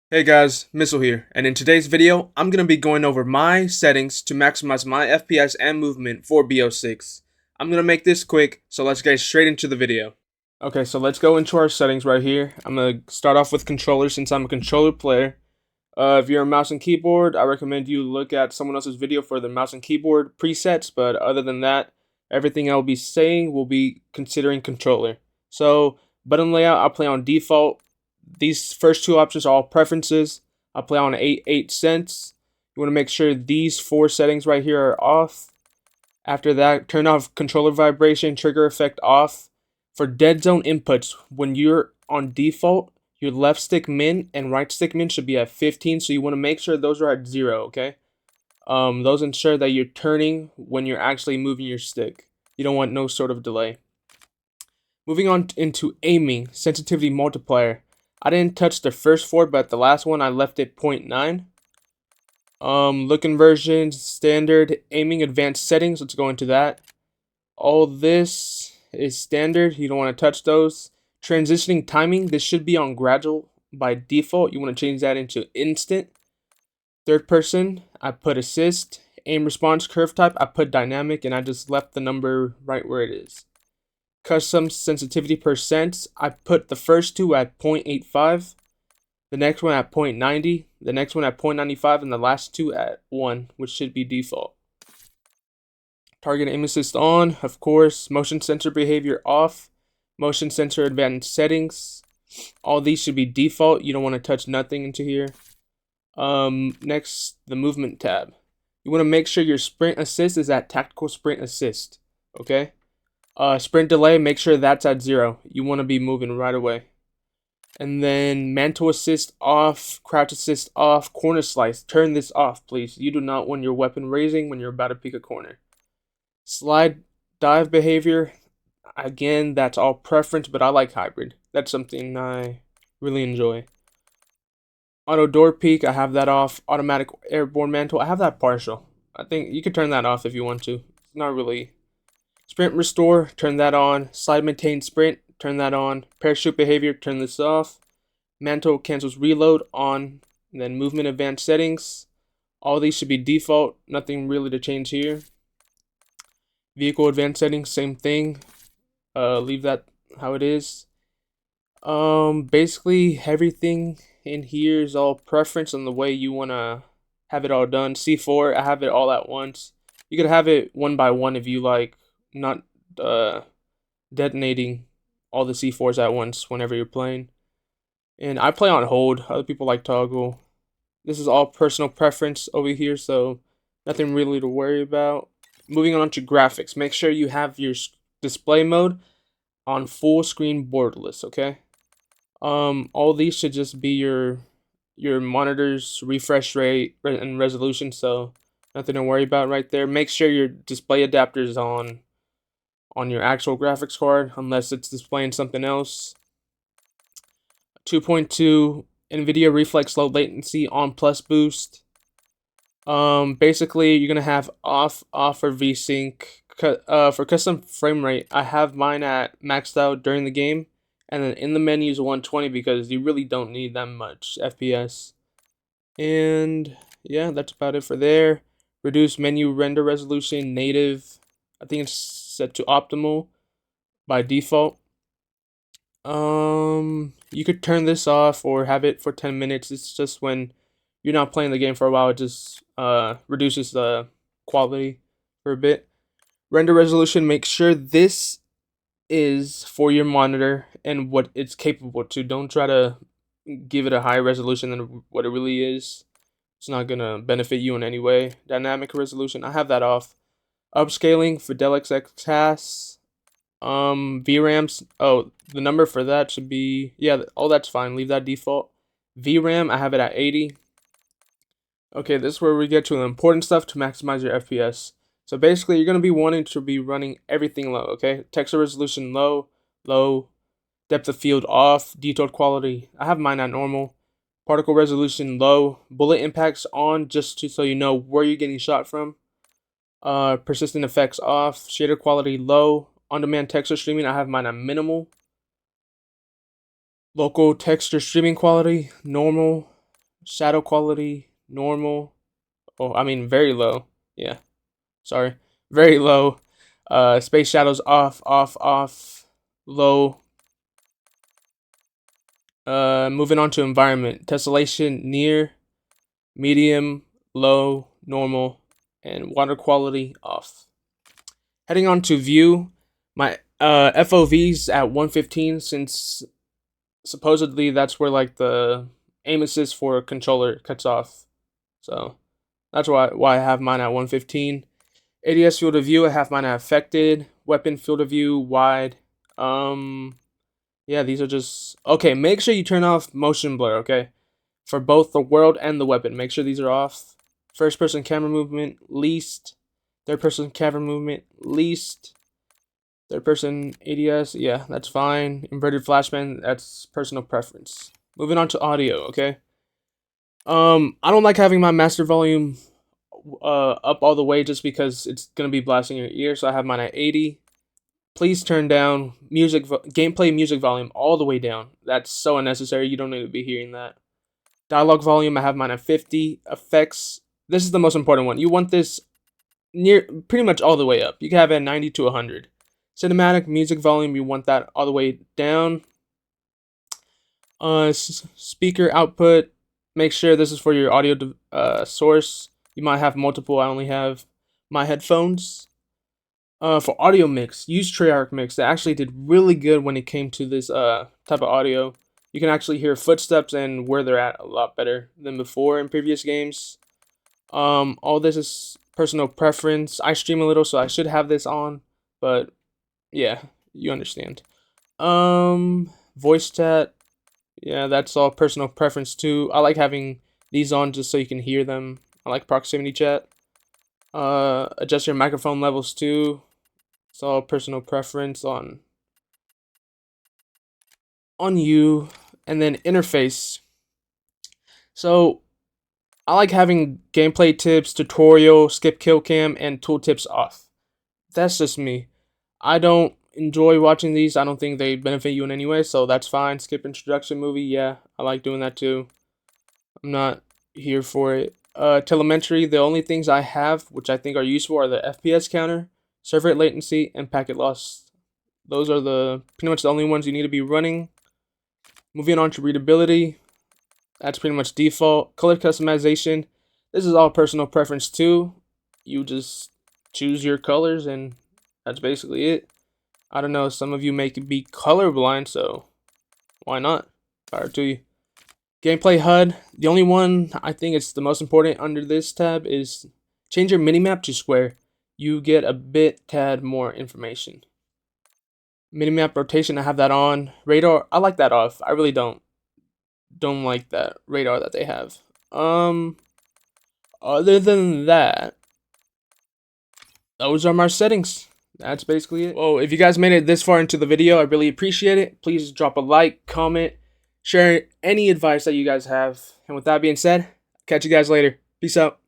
Hey guys, Missile here, and in today's video, I'm going to be going over my settings to maximize my FPS and movement for BO6. I'm going to make this quick, so let's get straight into the video. Okay, so let's go into our settings right here. I'm going to start off with controller since I'm a controller player. If you're a mouse and keyboard, I recommend you look at someone else's video for the mouse and keyboard presets, but other than that, everything I'll be saying will be considering controller. So, button layout, I'll play on default. These first two options are all preferences. I'll play on 8 cents. You want to make sure these four settings right here are off. After that, turn off controller vibration, trigger effect off. For dead zone inputs, when you're on default, your left stick min and right stick min should be at 15, so you want to make sure those are at 0, okay? Those ensure that you're turning when you're actually moving your stick. You don't want no sort of delay. Moving on into aiming, sensitivity multiplier. I didn't touch the first four, but the last one I left it 0.9. Look inversions, standard, aiming, advanced settings. Let's go into that. All this is standard. You don't want to touch those. Transitioning timing. This should be on gradual by default. You want to change that into instant. Third person, I put assist. Aim response curve type, I put dynamic, and I just left the number right where it is. Custom sensitivity percents, I put the first two at 0.85. The next one at 0.90, the next one at 0.95, and the last two at 1, which should be default. Target aim assist on, of course. Motion sensor behavior off. Motion sensor advanced settings. All these should be default. You don't want to touch nothing into here. Next, the movement tab. You want to make sure your sprint assist is at tactical sprint assist. Okay? Sprint delay, make sure that's at 0. You want to be moving right away. And then mantle assist off, crouch assist off, corner slice. Turn this off, please. You do not want your weapon raising when you're about to peek a corner. Slide dive behavior. Again, that's all preference, but I like hybrid. That's something I really enjoy. Auto door peek, I have that off. Automatic airborne mantle, I have that partial. I think you could turn that off if you want to. It's not really. Sprint restore, turn that on. Slide maintain sprint, turn that on. Parachute behavior, turn this off. Mantle cancels reload on. And then movement advanced settings. All these should be default. Nothing really to change here. Vehicle advanced settings, same thing. Leave that how it is. Basically everything in here is all preference on the way you wanna have it all done. C4, I have it all at once. You could have it one by one if you like, not detonating all the C4s at once whenever you're playing. And I play on hold. Other people like toggle. This is all personal preference over here, so nothing really to worry about. Moving on to graphics. Make sure you have your display mode on full screen borderless, okay? All these should just be your monitor's refresh rate and resolution, so nothing to worry about right there. Make sure your display adapter is on your actual graphics card, unless it's displaying something else. 2.2 NVIDIA Reflex Low Latency on plus boost. Basically, you're gonna have off for VSync. For custom frame rate, I have mine at maxed out during the game, and then in the menu is 120 because you really don't need that much FPS. And yeah, that's about it for there. Reduce menu render resolution native. I think it's set to optimal by default. You could turn this off or have it for 10 minutes. It's just when you're not playing the game for a while, it just reduces the quality for a bit. Render resolution, make sure this is for your monitor and what it's capable to. Don't try to give it a higher resolution than what it really is. It's not gonna benefit you in any way. Dynamic resolution, I have that off. Upscaling, Fidelix XCAS, VRAMs. Oh, the number for that should be, yeah, all that's fine. Leave that default. VRAM, I have it at 80. Okay, this is where we get to the important stuff to maximize your FPS. So basically, you're going to be wanting to be running everything low, okay? Texture resolution low, low. Depth of field off. Detailed quality, I have mine at normal. Particle resolution low. Bullet impacts on, just so you know where you're getting shot from. Persistent effects off. Shader quality low. On-demand texture streaming, I have mine at minimal. Local texture streaming quality, normal. shadow quality, normal. Oh, I mean very low. Yeah, sorry, very low. Space shadows off, off, off, low. Moving on to environment. Tessellation near, medium, low, normal, and water quality off. Heading on to view, my FOV's at 115 since supposedly that's where like the aim assist for a controller cuts off. So that's why I have mine at 115. ADS field of view, I have mine at affected. Weapon field of view, wide. Yeah, these are just okay. Make sure you turn off motion blur, okay? For both the world and the weapon. Make sure these are off. First person camera movement, least. Third person camera movement, least. Third person ADS, yeah, that's fine. Inverted flashbang, that's personal preference. Moving on to audio, okay? I don't like having my master volume up all the way just because it's gonna be blasting your ear, so I have mine at 80. Please turn down gameplay music volume all the way down. That's so unnecessary. You don't need to be hearing that. Dialogue volume, I have mine at 50. Effects, this is the most important one. You want this near pretty much all the way up. You can have it at 90 to 100. Cinematic music volume, you want that all the way down. Speaker output, make sure this is for your audio source. You might have multiple. I only have my headphones. For audio mix, use Treyarch Mix. They actually did really good when it came to this type of audio. You can actually hear footsteps and where they're at a lot better than before in previous games. All this is personal preference. I stream a little, so I should have this on, but yeah, you understand. Voice chat, yeah, that's all personal preference too. I like having these on just so you can hear them. I like proximity chat. Adjust your microphone levels too. It's all personal preference on you. And then interface. So I like having gameplay tips, tutorial, skip kill cam, and tooltips off. That's just me. I don't enjoy watching these. I don't think they benefit you in any way, so that's fine. Skip introduction movie, yeah, I like doing that too. I'm not here for it. Telemetry, the only things I have, which I think are useful, are the FPS counter, server rate latency, and packet loss. Those are pretty much the only ones you need to be running. Moving on to readability, that's pretty much default. Color customization, this is all personal preference too. You just choose your colors and that's basically it. I don't know, some of you may be colorblind, so why not? Power to you. Gameplay HUD, the only one I think it's the most important under this tab is change your minimap to square. You get a tad more information. Minimap rotation, I have that on. Radar, I like that off. I really don't like that radar that they have. Other than that, those are my settings. That's basically it. Well, if you guys made it this far into the video, I really appreciate it. Please drop a like, comment, share any advice that you guys have. And with that being said, catch you guys later. Peace out.